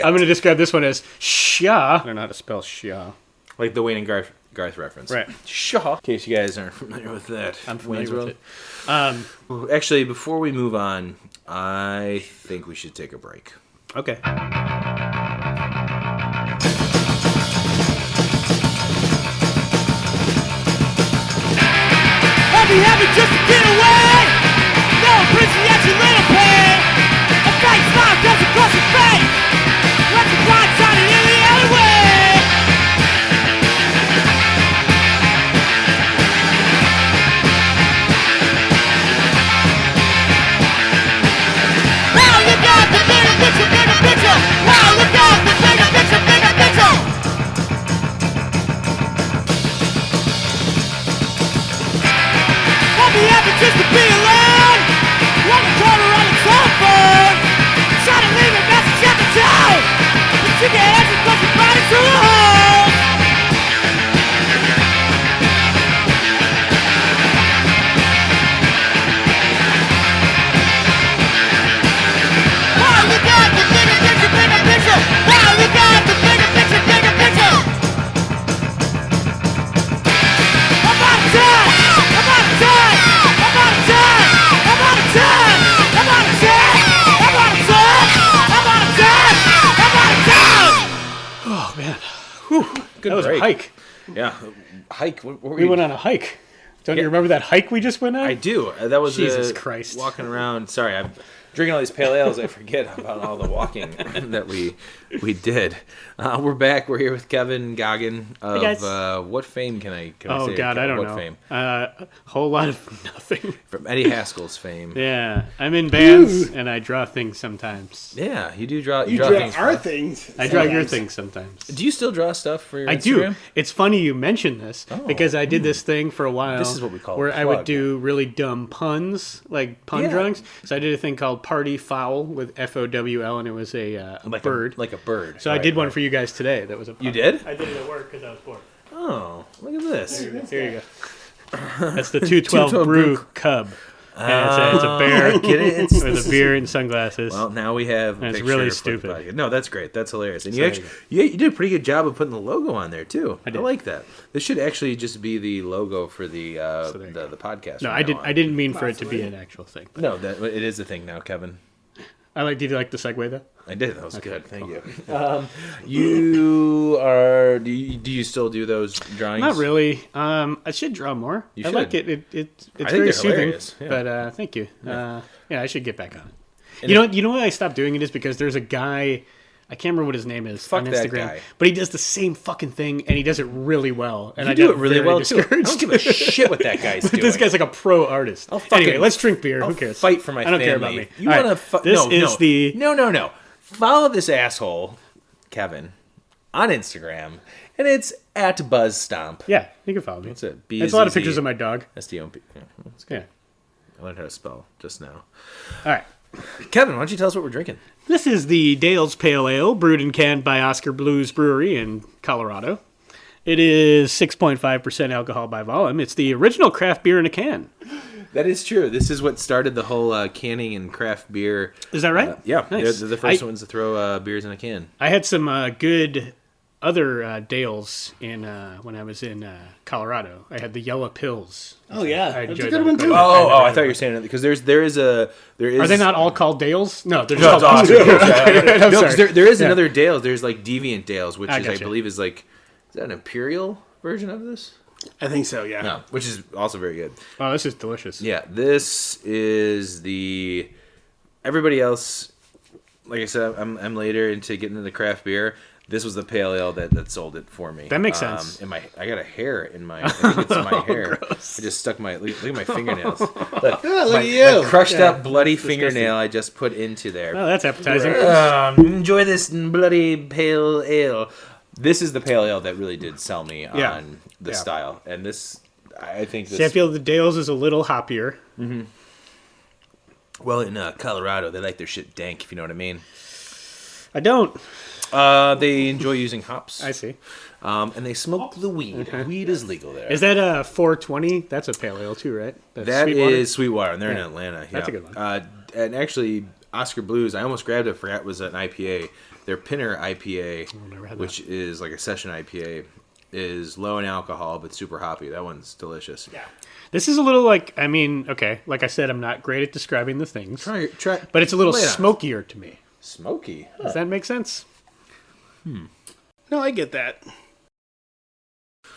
I'm gonna describe this one as Sha. I don't know how to spell Sha. like the Wayne and Garth reference. Right. Shaw. In case you guys aren't familiar with that. I'm familiar with it. Actually, before we move on, I think we should take a break. Okay. Happy just to get away. No appreciation, little pain. A fake smile does across your face. Let the blind side in the alleyway. Wow, look out the bigger picture, bigger picture. Wow, look out the bigger picture, bigger picture. Happy just to be alone. One corner on the telephone. Trying to leave a message at the tone. But you can't answer because your body's too old. Wow, look out the bigger picture, bigger picture. Wow, look out the bigger picture, bigger picture. I'm out of time. I'm out of time. I'm out of time. I'm out of time. I'm out of time. I'm out of time. I'm out of time. I'm out of time. Oh man. Whew. Good That was break. a hike. Yeah. Hike. What were We went on a hike. Don't you remember that hike we just went on? I do. That was Jesus Christ. Walking around. Sorry, I'm drinking all these pale ales. I forget about all the walking that we did. We're back. We're here with Kevin Goggin of guys. What fame can I say? Oh God, I don't what know. Fame? A whole lot of nothing. From Eddie Haskell's fame. Yeah, I'm in bands and I draw things sometimes. Yeah, you do draw. You draw draw things. our things. I draw your sometimes. things sometimes. Do you still draw stuff for your I Instagram? do. It's funny you mention this because I did this thing for a while. This is what we call a where I would plug. do really dumb puns, like pun Yeah. drawings. So I did a thing called Party Fowl with FOWL, and it was a bird. Like a bird. So I did one for you guys today. That was a pun. You did? I did it at work because I was bored. Oh, look at this. Here you go. That's the 212 212 Brew Brew. Cub. And it's a bear Get it? It's- with a beer and sunglasses. Well, now we have. A And it's picture really for the stupid. podcast. No, that's great. That's hilarious. And So you there actually, you did a pretty good job of putting the logo on there too. I did. like that. This should actually just be the logo for the there you the podcast. no, from I now did. on. I didn't mean for it to be an actual thing. But No, that it is a thing now, Kevin. did you like the segue though? I did. That was good. Thank you. You are. Do you still do those drawings? Not really. I should draw more. You I like should. it. It's think very they're soothing. hilarious, yeah. But thank you. Yeah, I should get back on it. And You know why I stopped doing it is because there's a guy. I can't remember what his name is Fuck on that Instagram, guy. but he does the same fucking thing and he does it really well. And You I do get it really very well too. I discouraged. don't give a shit what that guy's doing. This guy's like a pro artist. Anyway, let's drink beer. I'll Who cares? Fight for my I don't family. care about me. You All want to? right, this is the No. Follow this asshole, Kevin, on Instagram, and it's at BuzzStomp. yeah. You can follow me. That's it. It's a lot of pictures of my dog. SDOMP. Yeah, that's good. Yeah. I learned how to spell just now. All right. Kevin, why don't you tell us what we're drinking? This is the Dale's Pale Ale, brewed and canned by Oscar Blues Brewery in Colorado. It is 6.5% alcohol by volume. It's the original craft beer in a can. That is true. This is what started the whole canning and craft beer. Is that right? Yeah, Nice. they're the first ones to throw beers in a can. I had some good other Dales in when I was in Colorado. I had the Yellow Pills. Oh yeah, I that's a enjoyed good that one quite too. a bit. Oh, I thought you were saying it because there is. Are they not all called Dales? No, they're No, just all it's Dales. Oscar. I'm No, 'cause sorry. there is Yeah. another Dales. There's like Deviant Dales, which I is I gotcha. believe is like that an imperial version of this? I think so. Yeah. No, which is also very good. Oh, this is delicious. Yeah, this is the everybody else. Like I said, I'm later into getting into craft beer. This was the pale ale that sold it for me. That makes sense. And I got a hair in my. I think it's my hair. I just stuck my. Look at my fingernails. Look, look my, at you. my crushed Yeah, up bloody disgusting. fingernail. I just put into there. Oh, that's appetizing. Enjoy this bloody pale ale. This is the pale ale that really did sell me Yeah. on the Yeah. style, and this I think this. See, I feel the Dales is a little hoppier. Well, in Colorado, they like their shit dank, if you know what I mean. I don't. They enjoy using hops. I see. And they smoke the weed. Weed is legal there. Is that a 420? That's a pale ale too, right? That Sweetwater? is Sweetwater, and they're in Atlanta. Yeah. That's a good one. And actually, Oscar Blues, I almost grabbed it, forgot it was an IPA. Their Pinner IPA, which is like a session IPA, is low in alcohol but super hoppy. That one's delicious. Yeah. This is a little like, I mean, okay, like I said, I'm not great at describing the things. Try, but it's a little lay it on. smokier to me. Smoky. Does that make sense? No, I get that.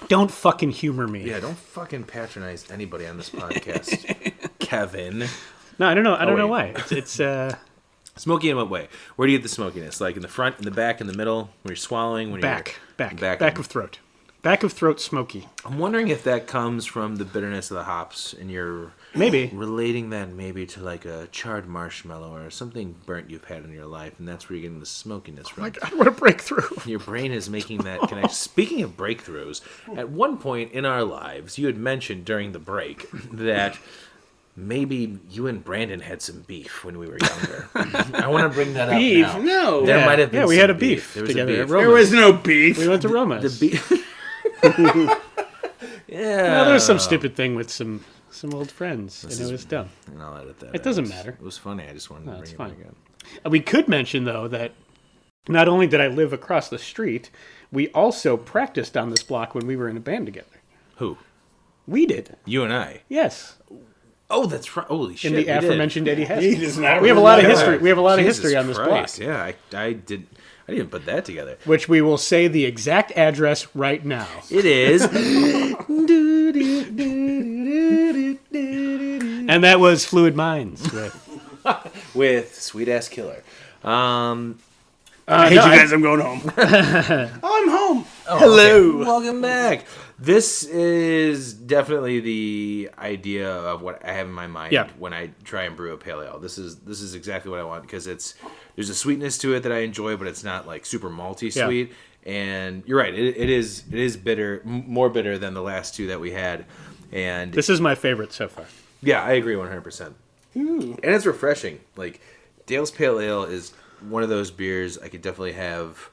Don't fucking humor me. Yeah, don't fucking patronize anybody on this podcast, Kevin. No, I don't know. I don't know wait. why. It's Smoky in what way? Where do you get the smokiness? Like in the front, in the back, in the middle? When you're swallowing? When back Back of throat. Back of throat smoky. I'm wondering if that comes from the bitterness of the hops, and you're Maybe. relating that maybe to like a charred marshmallow or something burnt you've had in your life, and that's where you're getting the smokiness from. Like, I want to break through. Your brain is making that connection. Speaking of breakthroughs, at one point in our lives, you had mentioned during the break that maybe you and Brandon had some beef when we were younger. I want to bring that Beef? up now. No. There might have been we some had a beef There was together a at beef. Rome. There was no beef. We went to Roma's. The beef. Yeah. Well, there was some stupid thing with some old friends, and it was dumb. And I'll edit that. It doesn't out. matter. It was funny. I just wanted to bring it's it fine. back up. We could mention, though, that not only did I live across the street, we also practiced on this block when we were in a band together. Who? We did. You and I. Yes. Oh, that's right. Holy shit. In the we did. aforementioned Eddie Hess. He does not We have a lot of remember. history. We have a lot of Jesus history on this Christ. block, Yeah, I didn't put that together. which we will say the exact address right now. It is. And that was Fluid Minds. With Sweet Ass Killer. I hate you guys. I'm going home. I'm home. Hello. Welcome back. This is definitely the idea of what I have in my mind when I try and brew a pale ale. This is exactly what I want because there's a sweetness to it that I enjoy, but it's not like super malty sweet. Yeah. And you're right, it is bitter, more bitter than the last two that we had. And This is my favorite so far. yeah, I agree 100%. And it's refreshing. Like Dale's Pale Ale is one of those beers I could definitely have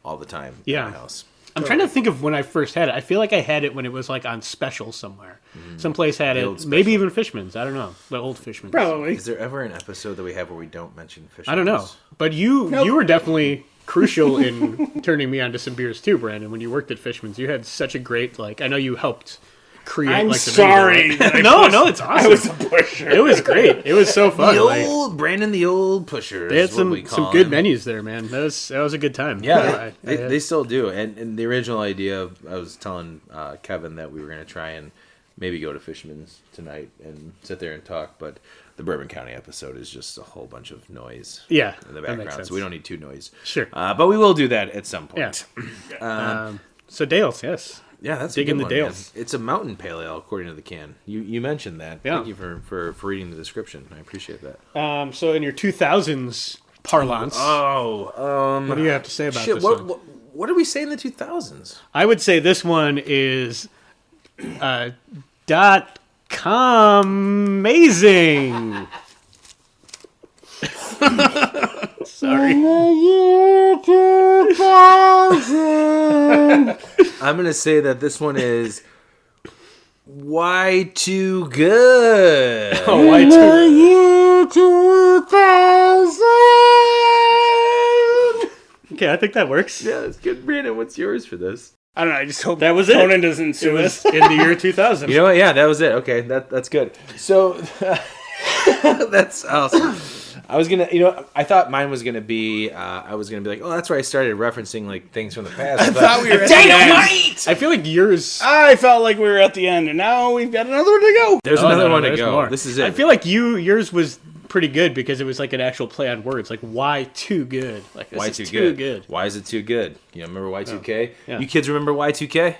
all the time in my house. I'm trying to think of when I first had it. I feel like I had it when it was like on special somewhere. Someplace had it. Maybe even Fishman's. I don't know. The old Fishman's. Probably. Is there ever an episode that we have where we don't mention Fishman's? I don't know. But you were definitely crucial in turning me onto some beers too, Brandon. When you worked at Fishman's, you had such a great I know you helped create. I'm like the sorry. menu. No, it's awesome. I was a pusher. It was great. It was so fun. Brandon the old pusher. They had is what we some call good him. menus there, man. That was a good time. Yeah, I they still do. And the original idea, I was telling Kevin that we were going to try and maybe go to Fishman's tonight and sit there and talk, but the Bourbon County episode is just a whole bunch of noise in the that makes background, sense. so we don't need too noise. Sure. But we will do that at some point. Yeah. So Dale's, yes. Yeah, that's Dig a good in the one, Dales. man. It's a mountain pale ale, according to the can. You mentioned that. Yeah. Thank you for reading the description. I appreciate that. So in your 2000s parlance, what do you have to say about this one? What did we say in the 2000s? I would say this one is .com amazing. Sorry. I'm going to say that this one is Why Too Good. Oh, why Okay, I think that works. Yeah, that's good. Brandon, what's yours for this? I don't know. I just hope That was it. Conan doesn't It sue was us. in the year 2000. You know what? Yeah, that was it. Okay, that's good. So that's awesome. I was gonna, I thought mine was gonna be, I was gonna be like, oh, that's where I started referencing like things from the past. I thought we were at the end. I feel like yours. I felt like we were at the end, and now we've got another one to go. There's Oh, another no, one to there's go. more. This is it. I feel like yours was pretty good because it was like an actual play on words. Like, why too good? Like, this Why is too too good? good. Why is it too good? You know, remember Y2K? Yeah. You kids remember Y2K?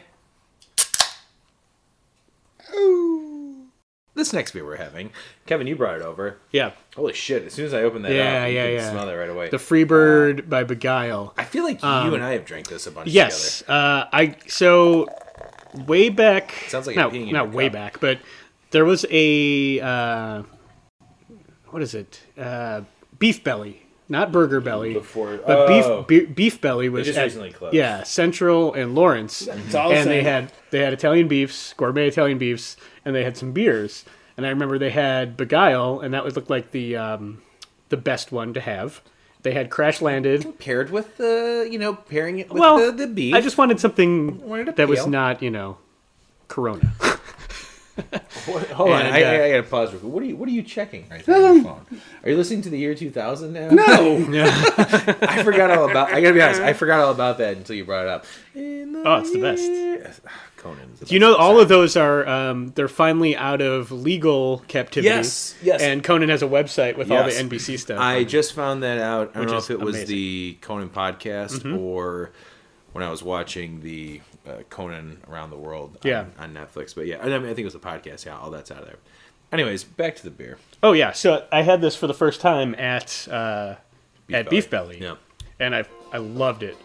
This next beer we're having, Kevin, you brought it over. Yeah. Holy shit! As soon as I opened that up, you could smell that right away. The Freebird by Beguile. I feel like you and I have drank this a bunch Yes. together. So way back. Sounds like you're peeing in not your way cup. back, but there was a what is it? Beef Belly not Burger Belly. Before, but beef Belly was just at, recently closed. Yeah, Central and Lawrence. It's all And the they same. had Italian beefs, gourmet Italian beefs, and they had some beers. And I remember they had Beguile, and that would look like the best one to have. They had Crash Landed. Paired with pairing it with Well, the beef. I just wanted something Wanted a that was pale. not, Corona. Hold on, And, I gotta pause real quick. What are you checking right there on your phone? Are you listening to the year 2000 now? No. I forgot all about. I gotta be honest. I forgot all about that until you brought it up. Oh, it's the best. Conan. Is the Do you best. know all of those are they're finally out of legal captivity? Yes. And Conan has a website with all the Yes. NBC stuff. I just found that out. I don't Which know is if it was amazing. the Conan podcast or when I was watching the Conan Around the World on Netflix. But yeah, I think it was the podcast. Yeah, all that's out of there. Anyways, back to the beer. Oh yeah, so I had this for the first time at Beef Belly. Yeah. And I loved it.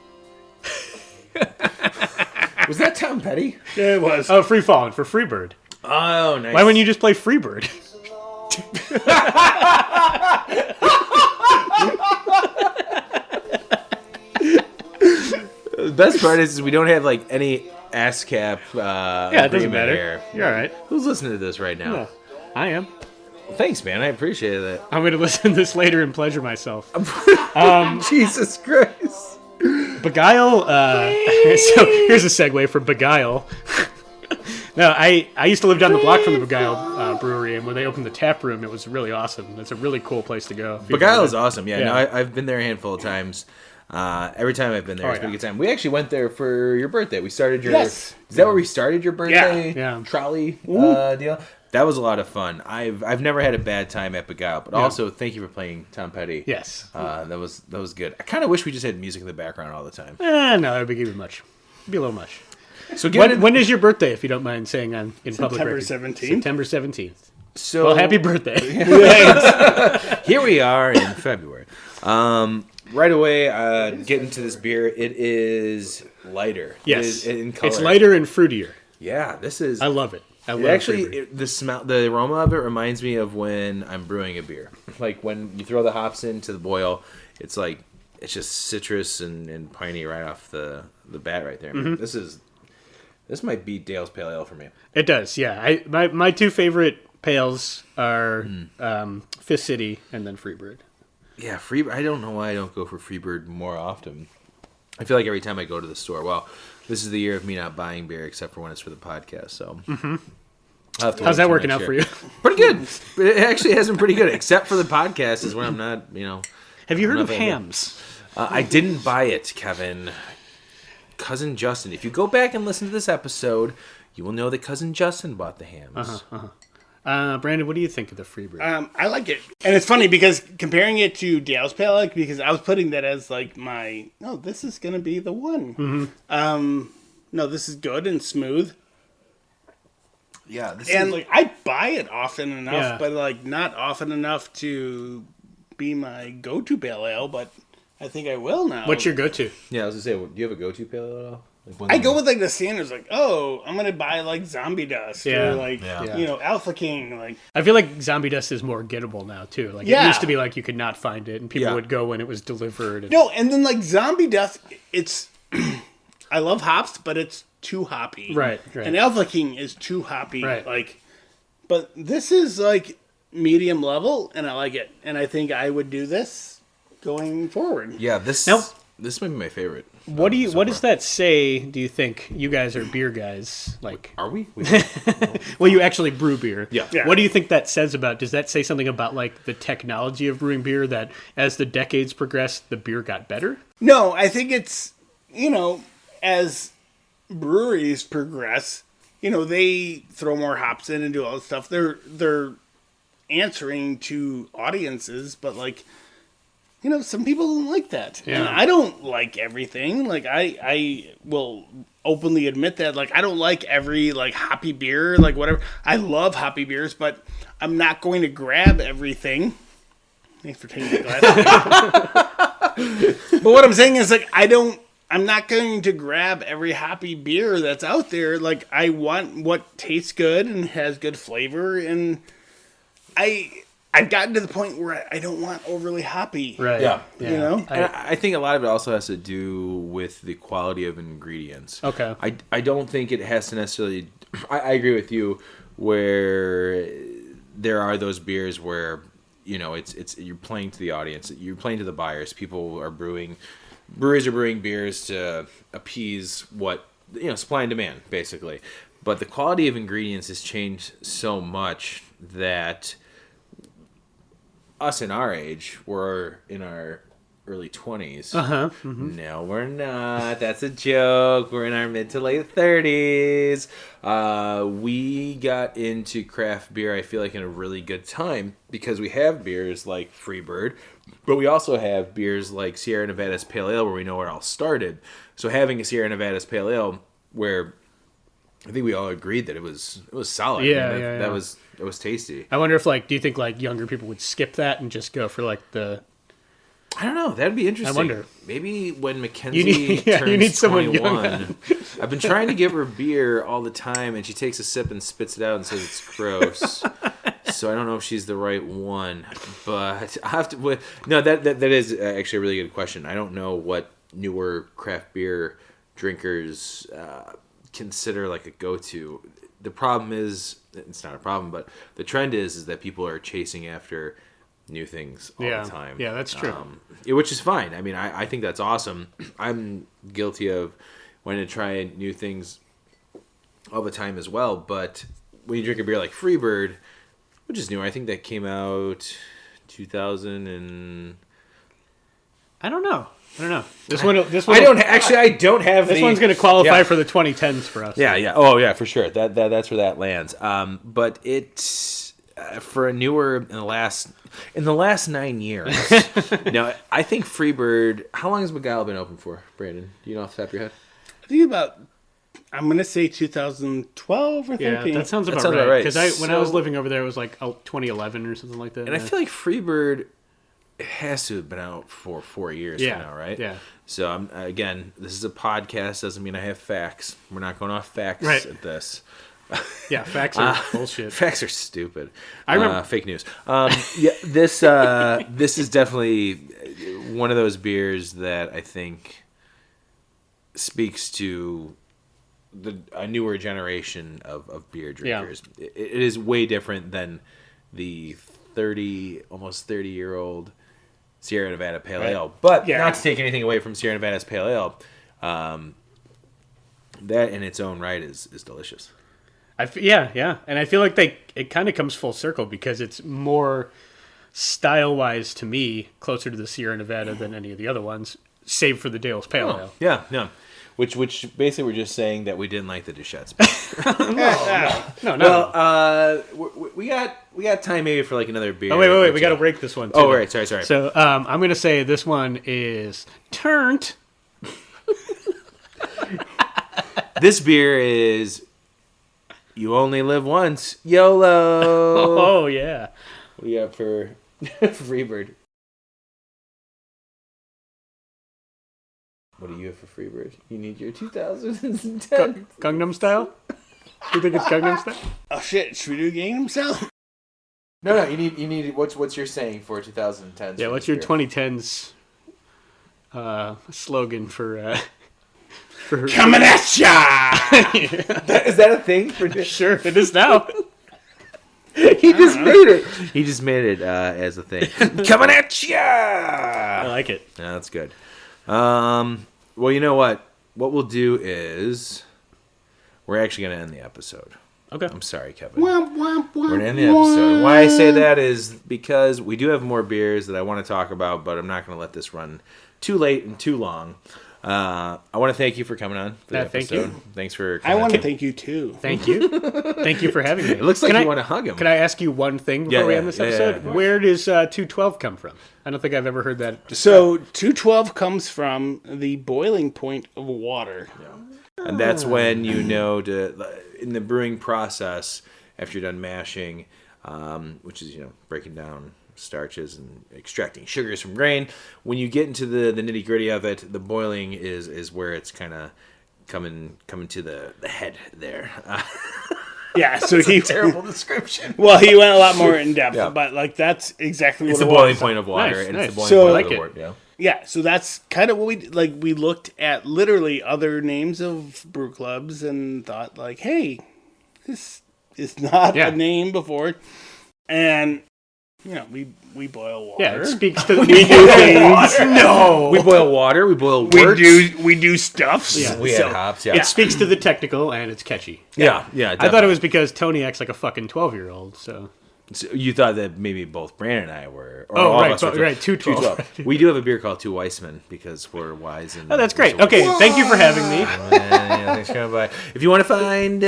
Was that Tom Petty? Yeah, it was. Oh, Free Falling for Freebird. Oh, nice. Why wouldn't you just play Freebird? The best part is we don't have like any ASCAP. Yeah, it doesn't agreement matter. here. You're all right. Who's listening to this right now? Yeah, I am. Thanks, man. I appreciate that. I'm going to listen to this later and pleasure myself. Jesus Christ. Beguile. So here's a segue for Beguile. No, I used to live down the block from the Beguile brewery, and when they opened the tap room, it was really awesome. It's a really cool place to go. Beguile is awesome. Yeah, Yeah. no, I've been there a handful of times. Every time I've been there, Oh, it's been a yeah. good time. We actually went there for your birthday. We started your. Yes. Is that where we started your birthday Yeah. trolley deal? That was a lot of fun. I've never had a bad time at Beguile, but also thank you for playing Tom Petty. Yes. That was good. I kind of wish we just had music in the background all the time. No, that would be much. It'd be a little much. So When is your birthday, if you don't mind saying in public September record? 17th. September 17th. So Well, happy birthday. here we are in February. Right away, getting to this beer. It is lighter. Yes. It is in color. It's lighter and fruitier. Yeah, this is. I love it. I love Actually, Freebird. the smell, the aroma of it reminds me of when I'm brewing a beer. Like when you throw the hops into the boil, it's like it's just citrus and piney right off the bat right there. Mm-hmm. This might beat Dale's Pale Ale for me. It does, yeah. My two favorite pails are Fist City and then Freebird. Yeah, Freebird. I don't know why I don't go for Freebird more often. I feel like every time I go to the store, well, this is the year of me not buying beer except for when it's for the podcast. So, How's that working out for you? Pretty good. It actually has been pretty good, except for the podcast is when I'm not, Have you heard of Nothing. hams? I didn't buy it, Kevin. Cousin Justin. If you go back and listen to this episode, you will know that Cousin Justin bought the hams. Brandon, what do you think of the Freebird? I like it, and it's funny because comparing it to Dale's Pale Ale, because I was putting that as like my this is gonna be the one. No, this is good and smooth, Yeah, this and like I buy it often enough, Yeah. but like not often enough to be my go-to pale ale. But I think I will now. What's your go-to? Yeah, I was gonna say, do you have a go-to pale ale at all? I go with like the standards, like I'm gonna buy like Zombie Dust Yeah. or like Yeah. Alpha King, like I feel like Zombie Dust is more gettable now, too. Like, it Yeah. used to be like you could not find it, and people Yeah. would go when it was delivered. And, no, and then like Zombie Dust, it's I love hops, but it's too hoppy, Right. And Alpha King is too hoppy, Right. like. But this is like medium level, and I like it, and I think I would do this going forward. Yeah, this Now- this might be my favorite. What so does far. that say, do you think? You guys are beer guys. Like, Are we? well, you actually brew beer. Yeah. Yeah. What do you think that says about, does that say something about, like, the technology of brewing beer, that as the decades progressed, the beer got better? No, I think it's as breweries progress, they throw more hops in and do all this stuff. They're answering to audiences, but like, some people don't like that. Yeah. And I don't like everything. Like I will openly admit that. Like I don't like every like hoppy beer, like whatever. I love hoppy beers, but I'm not going to grab everything. Thanks for taking the glass. But what I'm saying is like I'm not going to grab every hoppy beer that's out there. Like I want what tastes good and has good flavor, and I've gotten to the point where I don't want overly hoppy. Right. Yeah. You know? And I think a lot of it also has to do with the quality of ingredients. Okay. I don't think it has to necessarily... I agree with you where there are those beers where, you know, it's you're playing to the audience. You're playing to the buyers. Breweries are brewing beers to appease what, you know, supply and demand, basically. But the quality of ingredients has changed so much that us in our age, we're in our early 20s. Uh-huh. Mm-hmm. No, we're not. That's a joke. We're in our mid to late 30s. We got into craft beer, I feel like, in a really good time because we have beers like Freebird, but we also have beers like Sierra Nevada's Pale Ale where we know where it all started. So having a Sierra Nevada's Pale Ale where I think we all agreed that it was solid. Yeah, I mean, yeah. That was tasty. I wonder if, like, do you think, like, younger people would skip that and just go for, like, the... I don't know. That'd be interesting. I wonder. Maybe when Mackenzie turns you need someone 21. young. I've been trying to give her beer all the time, and she takes a sip and spits it out and says it's gross. So I don't know if she's the right one. But I have to... No, that is actually a really good question. I don't know what newer craft beer drinkers consider like a go-to. The problem is... It's not a problem, but the trend is that people are chasing after new things all the time. Yeah, that's true. Which is fine. I mean, I think that's awesome. I'm guilty of wanting to try new things all the time as well. But when you drink a beer like Freebird, which is new, I think that came out 2000 and... I don't know. This one. I don't have. This one's going to qualify for the 2010s for us. Yeah. Oh, yeah, for sure. That's where that lands. But it's for a newer in the last 9 years. No, I think Freebird. How long has Miguel been open for, Brandon? Do you know off the top of your head? I think about, I'm going to say 2012 or 13. Yeah, that sounds about right. Because when I was living over there, it was like 2011 or something like that. And I feel like Freebird... It has to have been out for 4 years now, right? Yeah. So, again, this is a podcast. Doesn't mean I have facts. We're not going off facts at this. Yeah, facts are bullshit. Facts are stupid. I remember fake news. This is definitely one of those beers that I think speaks to a newer generation of beer drinkers. Yeah. It is way different than the almost 30-year-old Sierra Nevada Pale Ale. But not to take anything away from Sierra Nevada's Pale Ale, that in its own right is delicious. Yeah. And I feel like it kind of comes full circle because it's more style-wise to me closer to the Sierra Nevada than any of the other ones, save for the Dale's Pale Ale. Yeah. Which basically we're just saying that we didn't like the Duchette's. No. Well, we got time maybe for like another beer. Oh, wait. We got to break this one, too. Oh, right. Sorry. So I'm going to say this one is Turnt. This beer is You Only Live Once. YOLO. Oh, yeah. What do you got for Freebird? What do you have for Freebird? You need your 2010. Gangnam Style? You think it's Gangnam Style? Oh shit! Should we do Gangnam Style? No. You need. What's your saying for 2010? Yeah. What's your 2010s slogan for coming at ya? Is that a thing? Sure, it is now. He just made it as a thing. Coming at ya! I like it. Yeah, that's good. Well, you know what? What we'll do is we're actually going to end the episode. Okay. I'm sorry, Kevin. We're going to end the episode. Why I say that is because we do have more beers that I want to talk about, but I'm not going to let this run too late and too long. I want to thank you for coming on for the episode. Thank you. Thanks for coming. I want to thank you too. Thank you. Thank you for having me. It looks like you want to hug him. Can I ask you one thing before we end this episode? Yeah. Where does 212 come from? I don't think I've ever heard that. So 212 comes from the boiling point of water. Yeah. And that's when you know in the brewing process, after you're done mashing, which is breaking down starches and extracting sugars from grain. When you get into the nitty gritty of it, the boiling is where it's kind of coming to the head there. Yeah, so he Terrible description. Well, he went a lot more in depth, Yeah. but like that's exactly It's what the it boiling was. point of water, Nice, and nice. it's the boiling So- point Like of the it. word. Yeah. Yeah, so that's kind of what we like. We looked at literally other names of brew clubs and thought like, hey, this is not Yeah. a name before, and you know we boil water. Yeah, it speaks to we do things. No, We boil water. We boil we worts. do stuffs. Yeah. We So- had hops. Yeah. It speaks to the technical, and it's catchy. yeah. I thought it was because Tony acts like a fucking 12-year-old. So So you thought that maybe both Brandon and I were. Or Oh, all of right, us were but- right, 212. We do have a beer called Two Weissmen because we're wise. And oh, that's great. Okay, thank you for having me. Yeah, thanks for coming by. If you want to find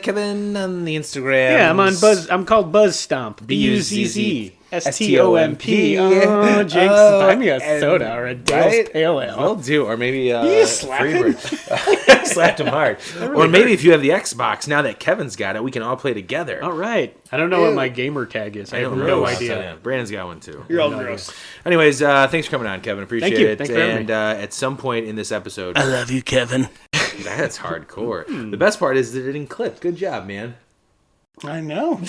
Kevin on the Instagram, Yeah, I'm on Buzz. I'm called Buzz Stomp. BUZZ. BUZZSTOMP. Oh, Jinx, buy me a soda or a Dale's Pale Ale. Will do, or maybe you slap him? Freebird. Slapped him hard. Or maybe if you have the Xbox, now that Kevin's got it, we can all play together. All right. I don't know what my gamer tag is. I have don't no know. idea. Brandon's got one too. You're all No gross. Anyways, thanks for coming on, Kevin. Appreciate Thank you. it. Thanks for having And me. at some point in this episode, I love you, Kevin. that's hardcore. The best part is that it didn't clip. Good job, man. I know.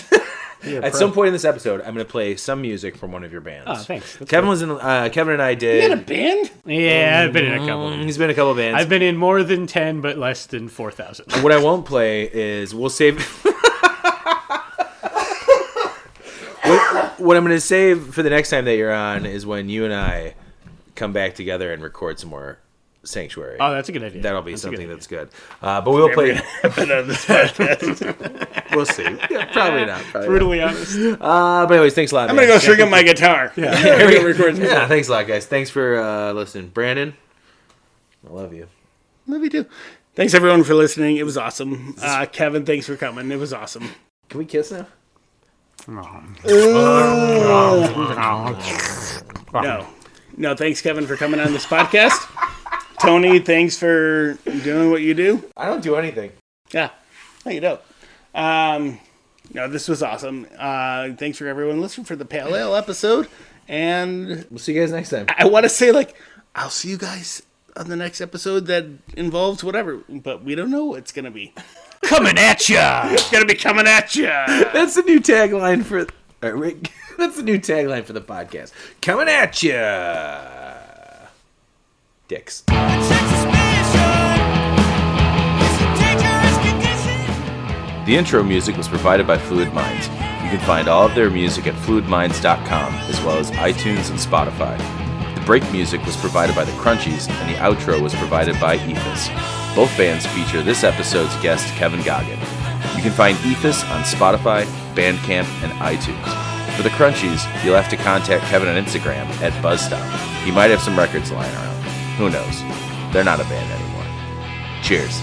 At some point in this episode, I'm going to play some music from one of your bands. Oh, thanks. That's Kevin was in. Kevin and I did. You had a band? Yeah, I've been in a couple. He's been in a couple bands. I've been in more than 10, but less than 4,000. What I won't play is we'll save. What I'm going to save for the next time that you're on is when you and I come back together and record some more Sanctuary. Oh, that's a good idea. That'll be That's a good something idea. that's good. But we will play. Happen on this podcast. We'll see. Yeah, probably not. Probably not. Brutally honest. But anyways, thanks a lot. I'm man. gonna go string up my guitar. Yeah. Yeah, thanks a lot, guys. Thanks for listening. Brandon, I love you. Love you too. Thanks everyone for listening. It was awesome. Kevin, thanks for coming. It was awesome. Can we kiss now? No, thanks Kevin for coming on this podcast. Tony, thanks for doing what you do. I don't do anything. Yeah, no, you don't. No, this was awesome. Thanks for everyone listening for the Pale Ale episode. And We'll see you guys next time. I want to say, like, I'll see you guys on the next episode that involves whatever, but we don't know what it's going to be. Coming at ya! It's going to be coming at you. That's the new tagline for. All right, Rick, that's the new tagline for the podcast. Coming at ya, dicks. The intro music was provided by Fluid Minds. You can find all of their music at fluidminds.com, as well as iTunes and Spotify. The break music was provided by the Krunchies, and the outro was provided by Ephus. Both bands feature this episode's guest, Kevin Goggin. You can find Ephus on Spotify, Bandcamp, and iTunes. For the Krunchies, you'll have to contact Kevin on Instagram at BuzzStop. He might have some records lying around. Who knows? They're not a band anymore. Cheers.